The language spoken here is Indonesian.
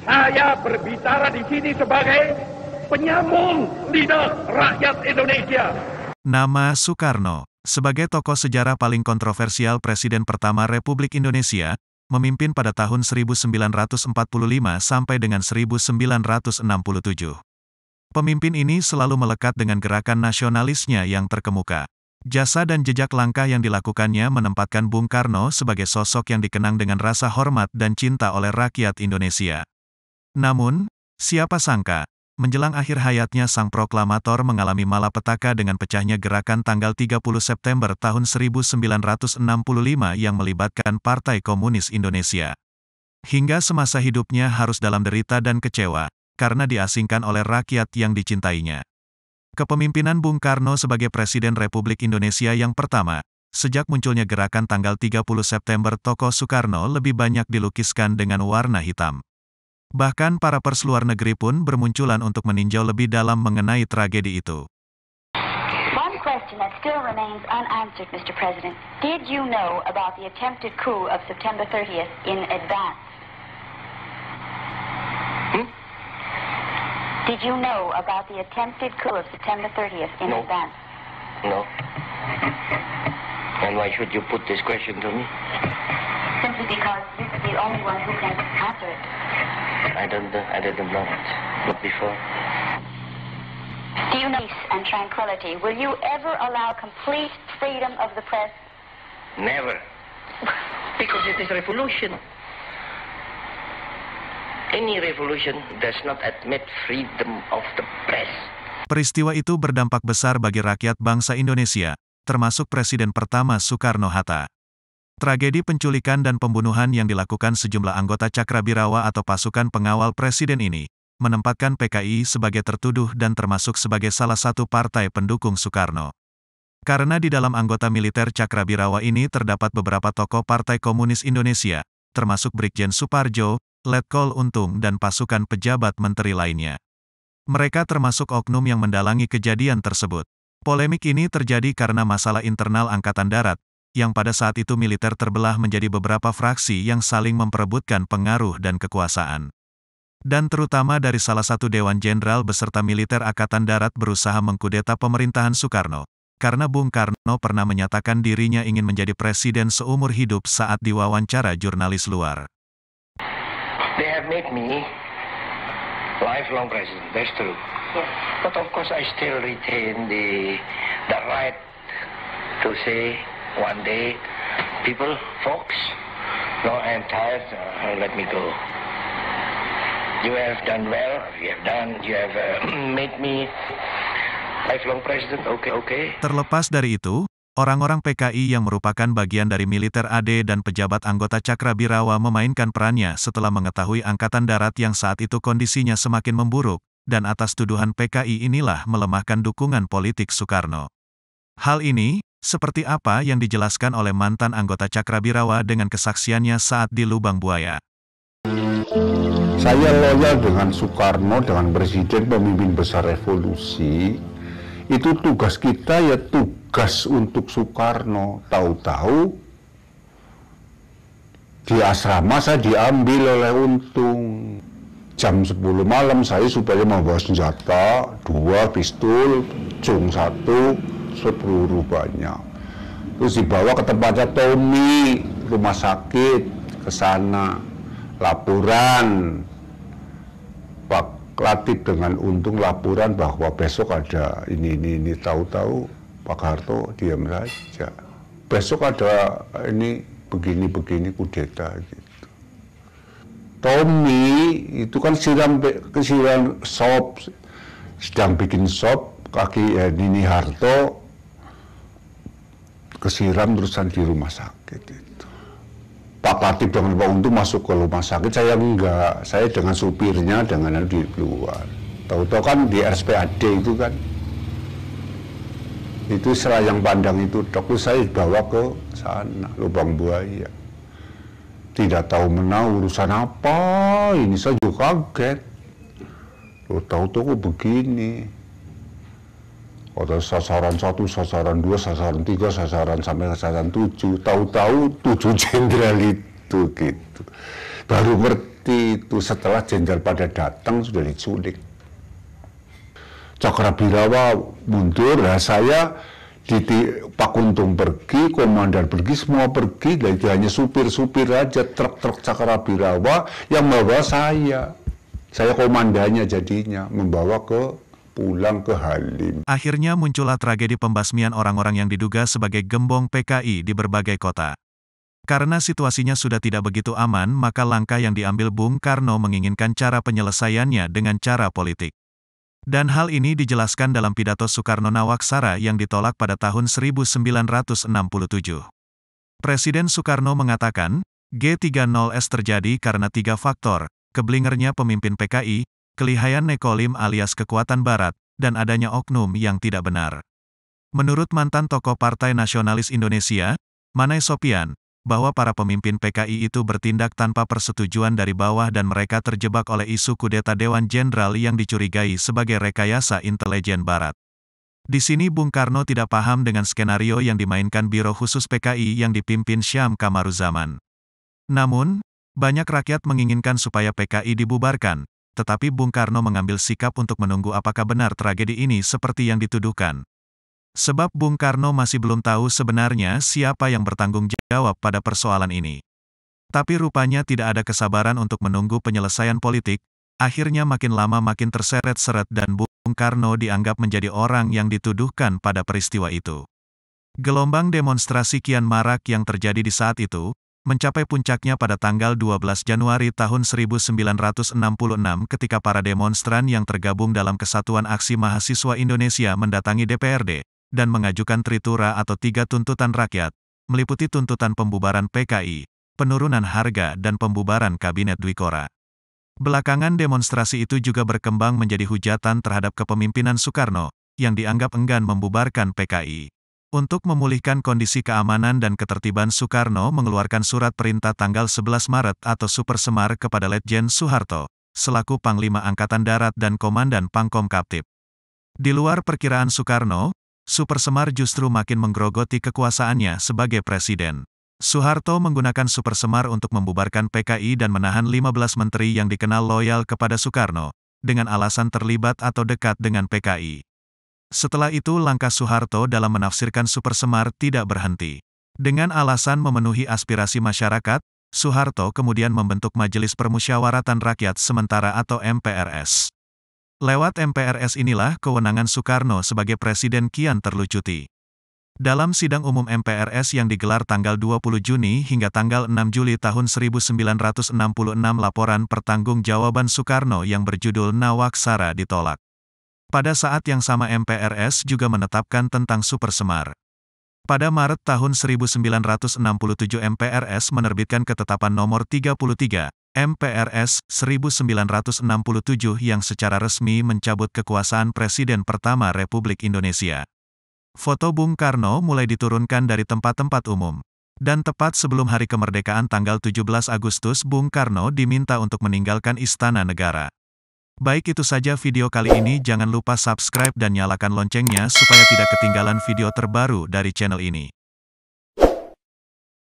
Saya berbicara di sini sebagai penyambung lidah rakyat Indonesia. Nama Soekarno, sebagai tokoh sejarah paling kontroversial Presiden pertama Republik Indonesia, memimpin pada tahun 1945 sampai dengan 1967. Pemimpin ini selalu melekat dengan gerakan nasionalisnya yang terkemuka. Jasa dan jejak langkah yang dilakukannya menempatkan Bung Karno sebagai sosok yang dikenang dengan rasa hormat dan cinta oleh rakyat Indonesia. Namun, siapa sangka, menjelang akhir hayatnya sang proklamator mengalami malapetaka dengan pecahnya gerakan tanggal 30 September tahun 1965 yang melibatkan Partai Komunis Indonesia. Hingga semasa hidupnya harus dalam derita dan kecewa, karena diasingkan oleh rakyat yang dicintainya. Kepemimpinan Bung Karno sebagai Presiden Republik Indonesia yang pertama, sejak munculnya gerakan tanggal 30 September tokoh Soekarno lebih banyak dilukiskan dengan warna hitam. Bahkan para pers luar negeri pun bermunculan untuk meninjau lebih dalam mengenai tragedi itu. One question that still remains unanswered, Mr. President. Did you know about the attempted coup of September 30th in advance? Did you know about the attempted coup of September 30th in advance? No. And why should you put this question to me? Simply because you're the only one who can answer it. I didn't know it. Not before. Do you know peace and tranquility? Will you ever allow complete freedom of the press? Never. Because it is revolution. Any revolution does not admit freedom of the press. Peristiwa itu berdampak besar bagi rakyat bangsa Indonesia, termasuk Presiden pertama Soekarno-Hatta. Tragedi penculikan dan pembunuhan yang dilakukan sejumlah anggota Cakrabirawa atau pasukan pengawal Presiden ini, menempatkan PKI sebagai tertuduh dan termasuk sebagai salah satu partai pendukung Soekarno. Karena di dalam anggota militer Cakrabirawa ini terdapat beberapa tokoh Partai Komunis Indonesia, termasuk Brigjen Suparjo, Letkol Untung dan pasukan pejabat menteri lainnya. Mereka termasuk oknum yang mendalangi kejadian tersebut. Polemik ini terjadi karena masalah internal Angkatan Darat, yang pada saat itu militer terbelah menjadi beberapa fraksi yang saling memperebutkan pengaruh dan kekuasaan. Dan terutama dari salah satu Dewan Jenderal beserta militer Angkatan Darat berusaha mengkudeta pemerintahan Soekarno, karena Bung Karno pernah menyatakan dirinya ingin menjadi presiden seumur hidup saat diwawancara jurnalis luar. They have made me lifelong president, that's true. Yes. But of course I still retain the right to say one day, people, folks, no, I am tired, let me go. You have done well, you have made me lifelong president, okay. Terlepas dari itu, orang-orang PKI yang merupakan bagian dari militer AD dan pejabat anggota Cakrabirawa memainkan perannya setelah mengetahui Angkatan Darat yang saat itu kondisinya semakin memburuk, dan atas tuduhan PKI inilah melemahkan dukungan politik Soekarno. Hal ini, seperti apa yang dijelaskan oleh mantan anggota Cakrabirawa dengan kesaksiannya saat di Lubang Buaya. Saya loyal dengan Soekarno, dengan presiden pemimpin besar revolusi. Itu tugas kita ya tugas untuk Soekarno. Tahu-tahu di asrama saya diambil oleh Untung. Jam 10 malam saya supaya membawa senjata, 2 pistol, cung 1, peluru banyak. Terus dibawa ke tempatnya Tommy, rumah sakit, ke sana. Laporan, Pak Latif dengan Untung laporan bahwa besok ada ini, tahu-tahu Pak Harto diam saja. Besok ada ini begini kudeta gitu. Tommy itu kan kesiram sop, sedang bikin sop, kaki Nini Harto kesiram terusan di rumah sakit itu. Pak Latif dengan Pak Untung masuk ke rumah sakit, saya enggak, saya dengan supirnya dengan di luar. Tahu-tahu kan di RSPAD itu kan, itu Serayang Pandang itu, dokter saya bawa ke sana, Lubang Buaya. Tidak tahu menau urusan apa, ini saya juga kaget. Tahu-tahu begini. Ada sasaran 1, sasaran 2, sasaran 3, sasaran sampai sasaran 7. Tahu-tahu 7 jenderal itu gitu. Baru ngerti. seperti itu. Setelah jenderal pada datang sudah diculik. Cakrabirawa mundur, nah saya Pak Untung pergi, komandan pergi, semua pergi, dan itu hanya supir-supir aja, truk-truk Cakrabirawa yang membawa saya. Saya komandannya jadinya, membawa pulang ke Halim. Akhirnya muncullah tragedi pembasmian orang-orang yang diduga sebagai gembong PKI di berbagai kota. Karena situasinya sudah tidak begitu aman, maka langkah yang diambil Bung Karno menginginkan cara penyelesaiannya dengan cara politik. Dan hal ini dijelaskan dalam pidato Soekarno Nawaksara yang ditolak pada tahun 1967. Presiden Soekarno mengatakan, G30S terjadi karena 3 faktor, keblingernya pemimpin PKI, kelihayan Nekolim alias kekuatan Barat, dan adanya oknum yang tidak benar. Menurut mantan tokoh Partai Nasionalis Indonesia, Manai Sopian, bahwa para pemimpin PKI itu bertindak tanpa persetujuan dari bawah dan mereka terjebak oleh isu kudeta Dewan Jenderal yang dicurigai sebagai rekayasa intelijen Barat. Di sini Bung Karno tidak paham dengan skenario yang dimainkan Biro Khusus PKI yang dipimpin Syam Kamaruzaman. Namun, banyak rakyat menginginkan supaya PKI dibubarkan, tetapi Bung Karno mengambil sikap untuk menunggu apakah benar tragedi ini seperti yang dituduhkan. Sebab Bung Karno masih belum tahu sebenarnya siapa yang bertanggung jawab pada persoalan ini. Tapi rupanya tidak ada kesabaran untuk menunggu penyelesaian politik, akhirnya makin lama makin terseret-seret dan Bung Karno dianggap menjadi orang yang dituduhkan pada peristiwa itu. Gelombang demonstrasi kian marak yang terjadi di saat itu, mencapai puncaknya pada tanggal 12 Januari tahun 1966 ketika para demonstran yang tergabung dalam Kesatuan Aksi Mahasiswa Indonesia mendatangi DPRD, dan mengajukan tritura atau 3 tuntutan rakyat, meliputi tuntutan pembubaran PKI, penurunan harga dan pembubaran Kabinet Dwikora. Belakangan demonstrasi itu juga berkembang menjadi hujatan terhadap kepemimpinan Soekarno, yang dianggap enggan membubarkan PKI. Untuk memulihkan kondisi keamanan dan ketertiban, Soekarno mengeluarkan surat perintah tanggal 11 Maret atau Super Semar kepada Letjen Soeharto, selaku Panglima Angkatan Darat dan Komandan Pangkom Kaptip. Di luar perkiraan Soekarno, Super Semar justru makin menggerogoti kekuasaannya sebagai presiden. Soeharto menggunakan Super Semar untuk membubarkan PKI dan menahan 15 menteri yang dikenal loyal kepada Soekarno, dengan alasan terlibat atau dekat dengan PKI. Setelah itu langkah Soeharto dalam menafsirkan Super Semar tidak berhenti. Dengan alasan memenuhi aspirasi masyarakat, Soeharto kemudian membentuk Majelis Permusyawaratan Rakyat Sementara atau MPRS. Lewat MPRS inilah kewenangan Soekarno sebagai presiden kian terlucuti. Dalam sidang umum MPRS yang digelar tanggal 20 Juni hingga tanggal 6 Juli tahun 1966 laporan pertanggungjawaban Soekarno yang berjudul Nawaksara ditolak. Pada saat yang sama MPRS juga menetapkan tentang Super Semar. Pada Maret tahun 1967 MPRS menerbitkan ketetapan nomor 33, MPRS 1967 yang secara resmi mencabut kekuasaan Presiden pertama Republik Indonesia. Foto Bung Karno mulai diturunkan dari tempat-tempat umum. Dan tepat sebelum hari kemerdekaan tanggal 17 Agustus Bung Karno diminta untuk meninggalkan Istana Negara. Baik, itu saja video kali ini, jangan lupa subscribe dan nyalakan loncengnya supaya tidak ketinggalan video terbaru dari channel ini.